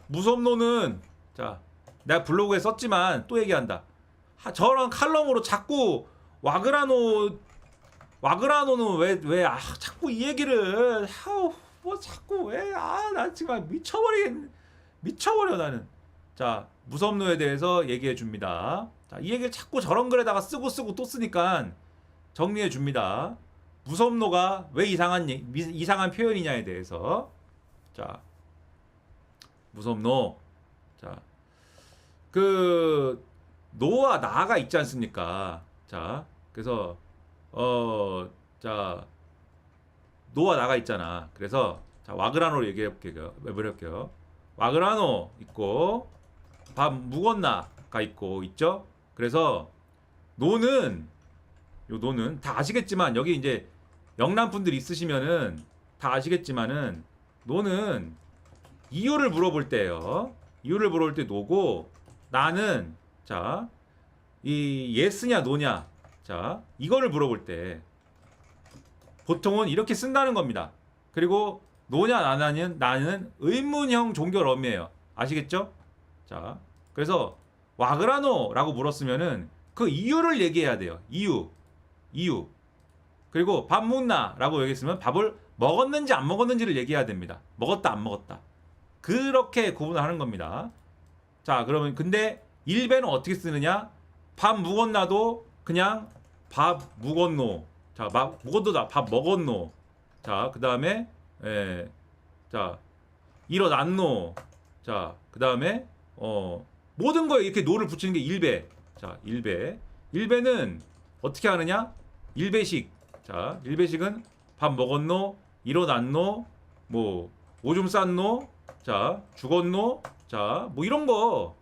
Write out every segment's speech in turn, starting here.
무섭노는 자 내가 블로그에 썼지만 또 얘기한다. 저런 칼럼으로 자꾸 와그라노는 왜 자꾸 이 얘기를 뭐 자꾸 왜 나 지금 미쳐버려 나는. 자 무섭노에 대해서 얘기해 줍니다. 자, 이 얘기를 자꾸 저런 글에다가 쓰고 또 쓰니까 정리해 줍니다. 무섭노가 왜 이상한 표현이냐에 대해서. 자 무섭노. 자 그 노와 나가 있지 않습니까? 자 그래서 자 노와 나가 있잖아. 그래서 자 와그라노로 해볼게요. 와그라노 있고 밥 묵었나가 있죠. 그래서 노는 다 아시겠지만 여기 이제 영남 분들 있으시면은 다 아시겠지만은 노는 이유를 물어볼 때예요. 이유를 물어볼 때 노고 나는 자 이 예스냐 노냐 자 이거를 물어볼 때 보통은 이렇게 쓴다는 겁니다. 그리고 노냐 나는 의문형 종결어미예요. 아시겠죠? 자 그래서 와그라노라고 물었으면은 그 이유를 얘기해야 돼요. 이유. 그리고 밥 묵나라고 얘기했으면 밥을 먹었는지 안 먹었는지를 얘기해야 됩니다. 먹었다 안 먹었다. 그렇게 구분을 하는 겁니다. 자 그러면 근데 일배는 어떻게 쓰느냐? 밥 묵었나도 그냥 밥 묵었노. 자 묵었노다 밥 먹었노. 자 그 다음에 자 일어났노. 자 그 다음에 모든 거에 이렇게 노를 붙이는 게 일배. 자 일배는 어떻게 하느냐? 일배식. 자 일배식은 밥 먹었노, 일어났노, 뭐 오줌 쌌노, 자 죽었노, 자 뭐 이런 거.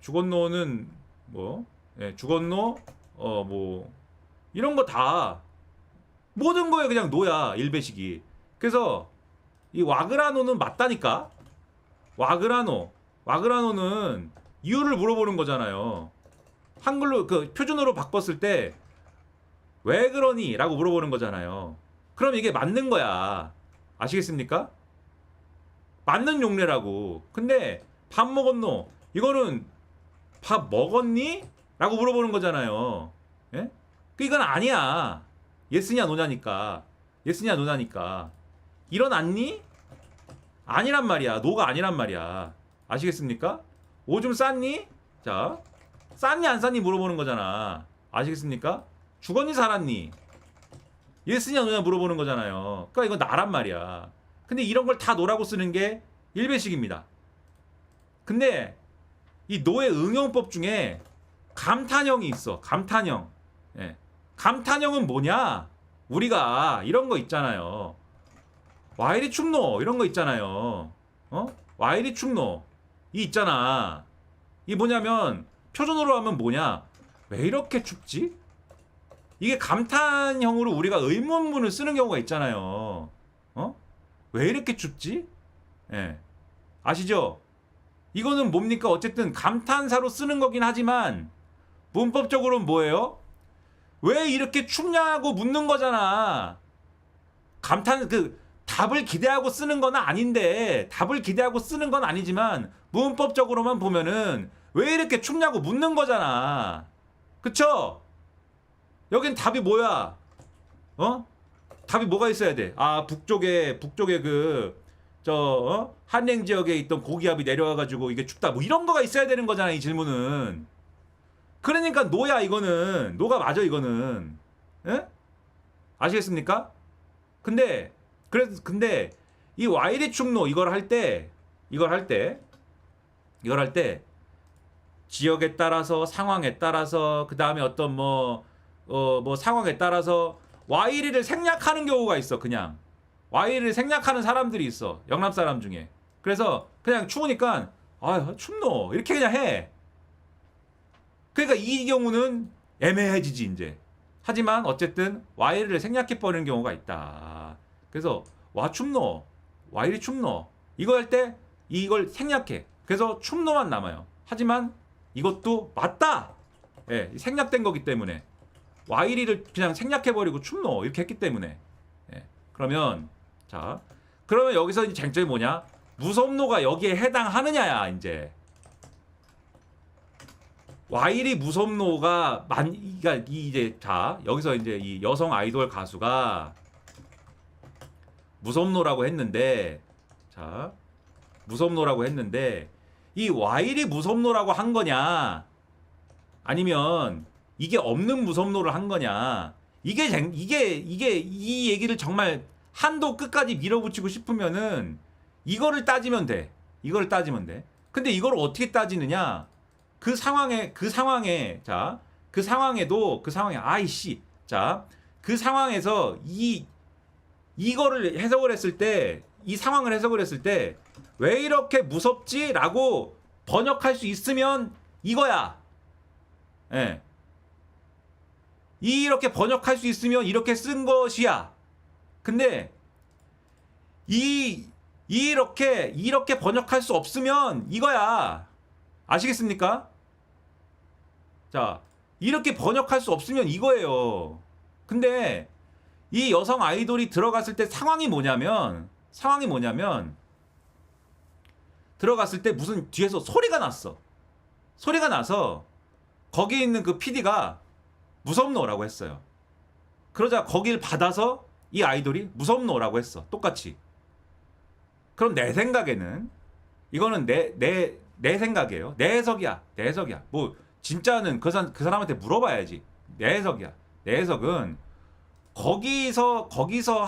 죽었노는 뭐 죽었노, 뭐 이런 거 다 모든 거에 그냥 노야 일배식이. 그래서 이 와그라노는 맞다니까. 와그라노는 이유를 물어보는 거잖아요. 한글로 그 표준어로 바꿨을 때 왜 그러니? 라고 물어보는 거잖아요. 그럼 이게 맞는 거야. 아시겠습니까? 맞는 용례라고. 근데 밥 먹었노? 이거는 밥 먹었니? 라고 물어보는 거잖아요. 예? 이건 아니야. 예스냐 노냐니까. 일어났니? 아니란 말이야. 노가 아니란 말이야. 아시겠습니까? 오줌 쌌니? 자, 쌌니 안 쌌니 물어보는 거잖아. 아시겠습니까? 죽었니 살았니? 예스냐 노냐 물어보는 거잖아요. 그러니까 이건 나란 말이야. 근데 이런 걸 다 노라고 쓰는 게 일배식입니다. 근데 이 노의 응용법 중에 감탄형이 있어. 감탄형. 예. 감탄형은 뭐냐? 우리가 이런 거 있잖아요. 와이리 춥노 이런 거 있잖아요. 와이리 춥노 이 있잖아. 이 뭐냐면 표준어로 하면 뭐냐? 왜 이렇게 춥지? 이게 감탄형으로 우리가 의문문을 쓰는 경우가 있잖아요. 왜 이렇게 춥지? 예. 아시죠? 이거는 뭡니까? 어쨌든 감탄사로 쓰는 거긴 하지만 문법적으로는 뭐예요? 왜 이렇게 춥냐고 묻는 거잖아. 감탄 답을 기대하고 쓰는 건 아닌데, 답을 기대하고 쓰는 건 아니지만 문법적으로만 보면은 왜 이렇게 춥냐고 묻는 거잖아. 그쵸? 여긴 답이 뭐야? 답이 뭐가 있어야 돼? 북쪽에 한랭 지역에 있던 고기압이 내려와가지고 이게 춥다. 뭐 이런 거가 있어야 되는 거잖아, 이 질문은. 그러니까 노야, 이거는. 노가 맞아, 이거는. 예? 아시겠습니까? 근데 이 와이리 충노 이걸 할 때 지역에 따라서 상황에 따라서 그 다음에 어떤 뭐 상황에 따라서 와이리를 생략하는 경우가 있어. 그냥 와이리를 생략하는 사람들이 있어. 영남 사람 중에. 그래서 그냥 추우니까 춥노 이렇게 그냥 해. 그러니까 이 경우는 애매해지지 이제. 하지만 어쨌든 와이리를 생략해 버리는 경우가 있다. 그래서 와 춥노 와이리 춥노 이거 할 때 이걸 생략해. 그래서 춥노만 남아요. 하지만 이것도 맞다. 예, 생략된 거기 때문에 와이리를 그냥 생략해 버리고 춥노 이렇게 했기 때문에. 예, 그러면 여기서 이제 쟁점이 뭐냐? 무섭노가 여기에 해당하느냐야 이제. 와일이 무섭노가 그러니까 이제 자 여기서 이제 이 여성 아이돌 가수가 무섭노라고 했는데 자 무섭노라고 했는데 이 와일이 무섭노라고 한 거냐 아니면 이게 없는 무섭노를 한 거냐 이게 이 얘기를 정말 한도 끝까지 밀어붙이고 싶으면은 이거를 따지면 돼. 이거를 따지면 돼. 근데 이걸 어떻게 따지느냐? 그 상황에 자, 그 상황에 아이씨. 자, 그 상황에서 이거를 해석을 했을 때 이 상황을 해석을 했을 때 왜 이렇게 무섭지라고 번역할 수 있으면 이거야. 예. 이렇게 번역할 수 있으면 이렇게 쓴 것이야. 근데 이렇게 번역할 수 없으면 이거야. 아시겠습니까? 자, 이렇게 번역할 수 없으면 이거예요. 근데 이 여성 아이돌이 들어갔을 때 상황이 뭐냐면 들어갔을 때 무슨 뒤에서 소리가 났어. 소리가 나서 거기 있는 그 PD가 무섭노라고 했어요. 그러자 거길 받아서 이 아이돌이 무섭노라고 했어. 똑같이. 그럼 내 생각에는 이거는 내 생각이에요. 내 해석이야. 뭐 진짜는 그 사람한테 물어봐야지. 내 해석이야. 내 해석은 거기서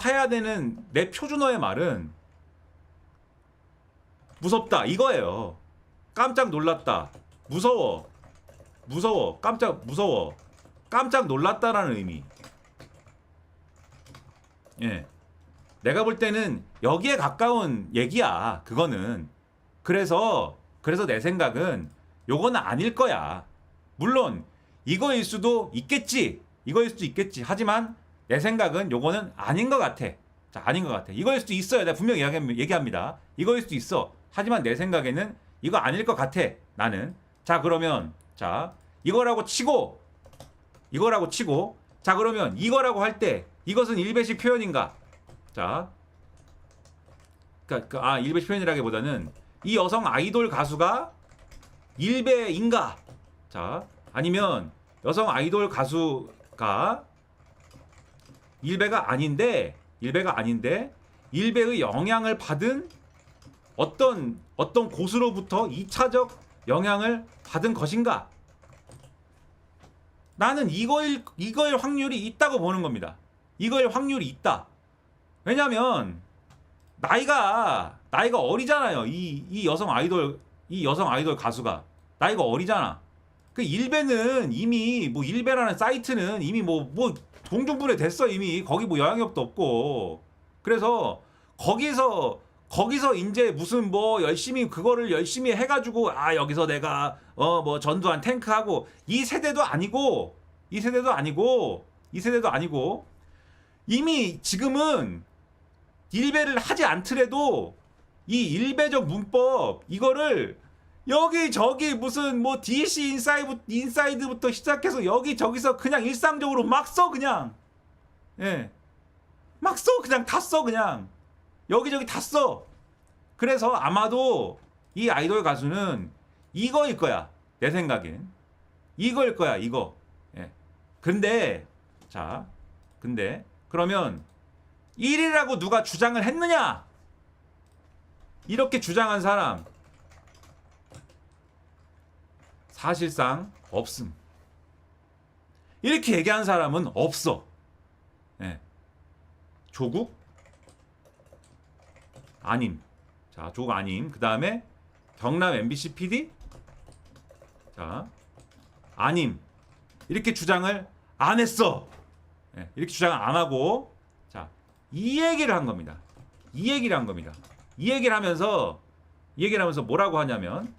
해야 되는 내 표준어의 말은 무섭다 이거예요. 깜짝 놀랐다. 무서워. 깜짝 놀랐다라는 의미. 예. 내가 볼 때는 여기에 가까운 얘기야. 그거는. 그래서 내 생각은 요거는 아닐 거야. 물론 이거일 수도 있겠지. 하지만 내 생각은 요거는 아닌 것 같아. 자, 아닌 것 같아. 이거일 수도 있어요. 내가 분명히 얘기합니다. 이거일 수도 있어. 하지만 내 생각에는 이거 아닐 것 같아. 나는. 자, 그러면 자, 이거라고 치고 자, 그러면 이거라고 할 때 이것은 일배식 표현인가? 자, 일배식 표현이라기보다는 이 여성 아이돌 가수가 일배인가? 자, 아니면 여성 아이돌 가수가 일배가 아닌데 일배의 영향을 받은 어떤 곳으로부터 2차적 영향을 받은 것인가? 나는 이거일 확률이 있다고 보는 겁니다. 이거일 확률이 있다. 왜냐면 나이가 어리잖아요. 이 여성 아이돌 가수가 나이가 어리잖아. 그 일배는 이미 뭐 일배라는 사이트는 이미 뭐 동중분해 됐어. 이미 거기 뭐 영향력도 없고. 그래서 거기서 이제 무슨 뭐 그거를 열심히 해가지고 여기서 내가 뭐 전두환 탱크하고 이 세대도 아니고 이미 지금은 일배를 하지 않더라도 이 일배적 문법 이거를 여기저기 무슨 뭐 DC 인사이드부터 시작해서 여기저기서 그냥 일상적으로 막 써 그냥. 예. 막 써 그냥 다 써 그냥. 여기저기 다 써. 그래서 아마도 이 아이돌 가수는 이거일 거야. 내 생각엔. 이거일 거야, 이거. 예. 근데 그러면 1위라고 누가 주장을 했느냐? 이렇게 주장한 사람 사실상 없음. 이렇게 얘기한 사람은 없어. 예. 조국? 아님. 자, 조국 아님. 그 다음에 경남 MBC PD? 자, 아님. 이렇게 주장을 안 했어. 예, 이렇게 주장을 안 하고, 자, 이 얘기를 한 겁니다. 이 얘기를 하면서 뭐라고 하냐면,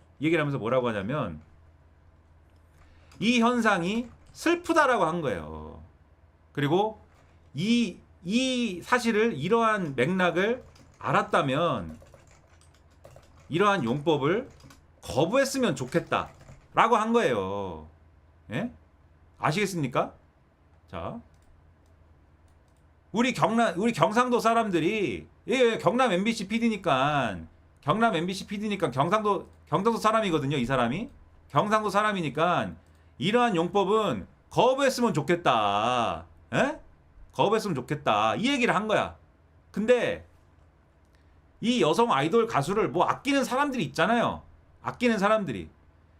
이 현상이 슬프다라고 한 거예요. 그리고 이 사실을 이러한 맥락을 알았다면 이러한 용법을 거부했으면 좋겠다라고 한 거예요. 예? 아시겠습니까? 자, 우리 경상도 사람들이 경남 MBC PD니까 경남 MBC PD니까 경상도 사람이거든요. 이 사람이 경상도 사람이니까 이러한 용법은 거부했으면 좋겠다. 에? 거부했으면 좋겠다. 이 얘기를 한 거야. 근데 이 여성 아이돌 가수를 뭐 아끼는 사람들이 있잖아요. 아끼는 사람들이.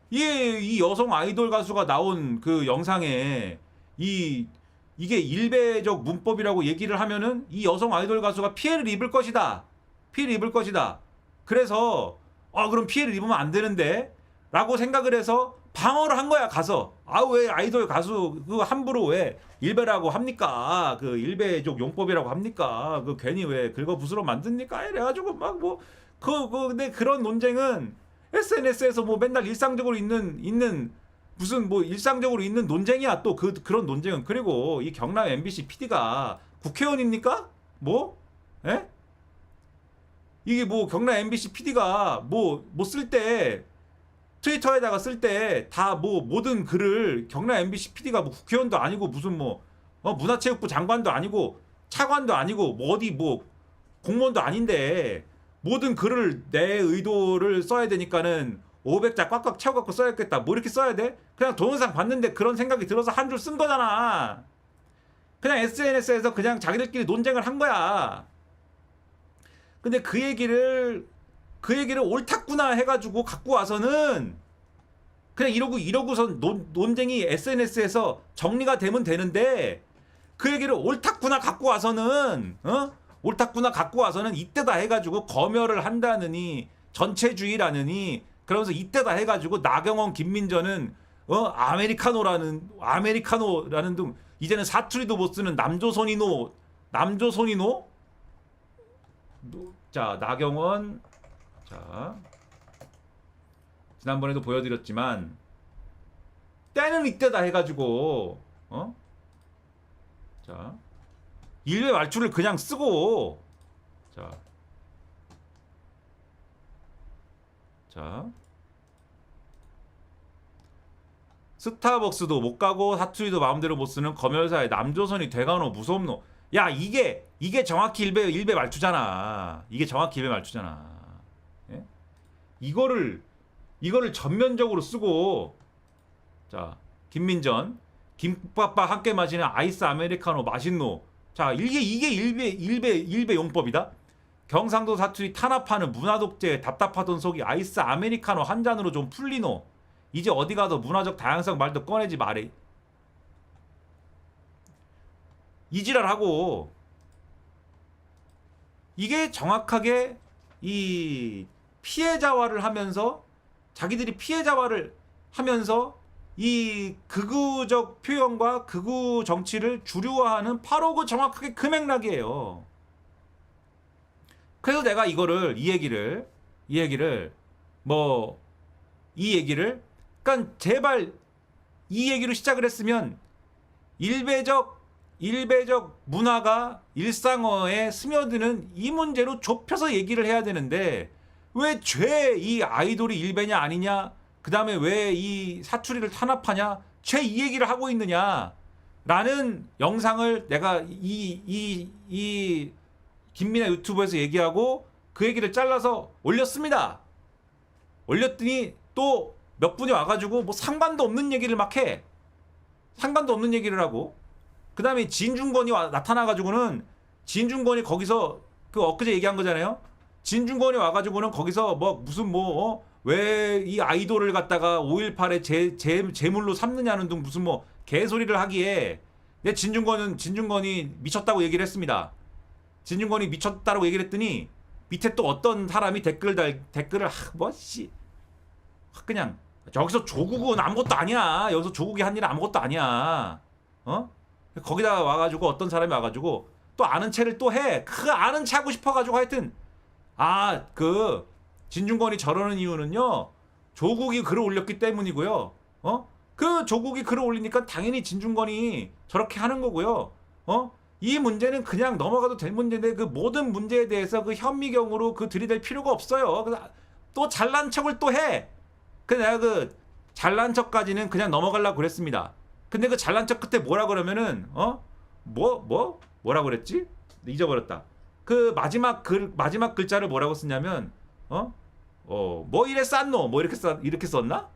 이 여성 아이돌 가수가 나온 그 영상에 이게 일배적 문법이라고 얘기를 하면은 이 여성 아이돌 가수가 피해를 입을 것이다. 피해를 입을 것이다. 그래서 그럼 피해를 입으면 안 되는데 라고 생각을 해서 방어를 한 거야. 가서 왜 아이돌 가수 그 함부로 왜 일배라고 합니까? 그 일배적 용법이라고 합니까? 그 괜히 왜 긁어부스러 만듭니까? 이래가지고 막 뭐 근데 그런 논쟁은 SNS에서 뭐 맨날 일상적으로 있는 무슨 뭐 일상적으로 있는 논쟁이야. 또 그런 논쟁은. 그리고 이 경남 MBC PD가 국회의원입니까? 뭐? 에? 이게 뭐 경남 MBC PD가 뭐 쓸 때 트위터에다가 쓸 때 다 뭐 모든 글을 경남 MBC PD가 뭐 국회의원도 아니고 무슨 뭐 문화체육부 장관도 아니고 차관도 아니고 뭐 어디 뭐 공무원도 아닌데 모든 글을 내 의도를 써야 되니까는 500자 꽉꽉 채워갖고 써야겠다. 뭐 이렇게 써야 돼? 그냥 동영상 봤는데 그런 생각이 들어서 한 줄 쓴 거잖아. 그냥 SNS에서 그냥 자기들끼리 논쟁을 한 거야. 근데 그 얘기를 옳았구나 해가지고 갖고 와서는 그냥 이러고선 논쟁이 SNS에서 정리가 되면 되는데 그 얘기를 옳았구나 갖고 와서는 옳았구나 갖고 와서는 이때다 해가지고 검열을 한다느니 전체주의라느니 그러면서 이때다 해가지고 나경원 김민전은 아메리카노라는 등 이제는 사투리도 못 쓰는 남조선이노 자 나경원 자 지난번에도 보여드렸지만 때는 이때다 해가지고 자 일회 말투를 그냥 쓰고 자 스타벅스도 못 가고 사투리도 마음대로 못 쓰는 검열사의 남조선이 돼가노 무섭노. 야 이게 정확히 일배 말투잖아. 이게 정확히 일배 말투잖아. 예? 이거를 전면적으로 쓰고 자 김민전 김밥과 함께 마시는 아이스 아메리카노 맛있노. 자 이게 일배 용법이다. 경상도 사투리 탄압하는 문화독재 답답하던 속이 아이스 아메리카노 한 잔으로 좀 풀리노. 이제 어디 가도 문화적 다양성 말도 꺼내지 말해. 이지랄하고 이게 정확하게 이 피해자화를 하면서 자기들이 피해자화를 하면서 이 극우적 표현과 극우 정치를 주류화하는 바로 그 정확하게 그 맥락이에요. 그래서 내가 이 얘기를 그러니까 제발 이 얘기로 시작을 했으면 일배적 문화가 일상어에 스며드는 이 문제로 좁혀서 얘기를 해야 되는데 왜 죄 이 아이돌이 일배냐 아니냐 그 다음에 왜 이 사투리를 탄압하냐 죄 이 얘기를 하고 있느냐 라는 영상을 내가 이 김민아 유튜브에서 얘기하고 그 얘기를 잘라서 올렸습니다. 올렸더니 또 몇 분이 와가지고 뭐 상관도 없는 얘기를 막 해. 상관도 없는 얘기를 하고 그 다음에 진중권이 나타나가지고는 진중권이 거기서 그 엊그제 얘기한 거잖아요. 진중권이 와가지고는 거기서 뭐 무슨 왜 이 아이돌을 갖다가 5.18의 제물로 삼느냐는 등 무슨 뭐 개소리를 하기에 내 진중권이 미쳤다고 얘기를 했습니다. 진중권이 미쳤다고 얘기를 했더니 밑에 또 어떤 사람이 댓글을 그냥 여기서 조국은 아무것도 아니야. 여기서 조국이 한 일은 아무것도 아니야. 거기다 와가지고 어떤 사람이 와가지고 또 아는 체를 또 해. 그 아는 체 하고 싶어가지고 하여튼 그 진중권이 저러는 이유는요. 조국이 글을 올렸기 때문이고요. 그 조국이 글을 올리니까 당연히 진중권이 저렇게 하는 거고요. 이 문제는 그냥 넘어가도 될 문제인데 그 모든 문제에 대해서 그 현미경으로 그 들이댈 필요가 없어요. 그래서 또 잘난 척을 또 해. 근데 내가 그 잘난 척까지는 그냥 넘어가려고 그랬습니다. 근데 그 잘난 척 끝에 뭐라 그러면은 뭐라 그랬지? 잊어버렸다. 그 마지막 글자를 뭐라고 쓰냐면 어? 뭐 이래 쌌노? 뭐 이렇게 썼나?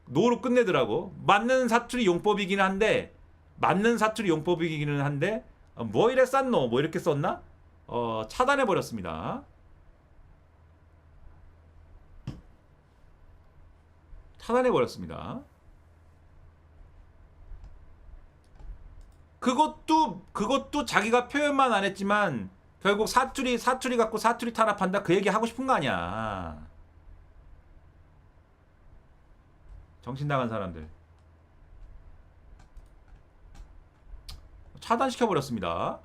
노로 끝내더라고. 맞는 사투리 용법이긴 한데 뭐 이래 쌌노? 뭐 이렇게 썼나? 차단해 버렸습니다. 차단해 버렸습니다. 그것도 자기가 표현만 안 했지만 결국 사투리 갖고 사투리 탄압한다 그 얘기 하고 싶은 거 아니야. 정신 나간 사람들 차단시켜 버렸습니다.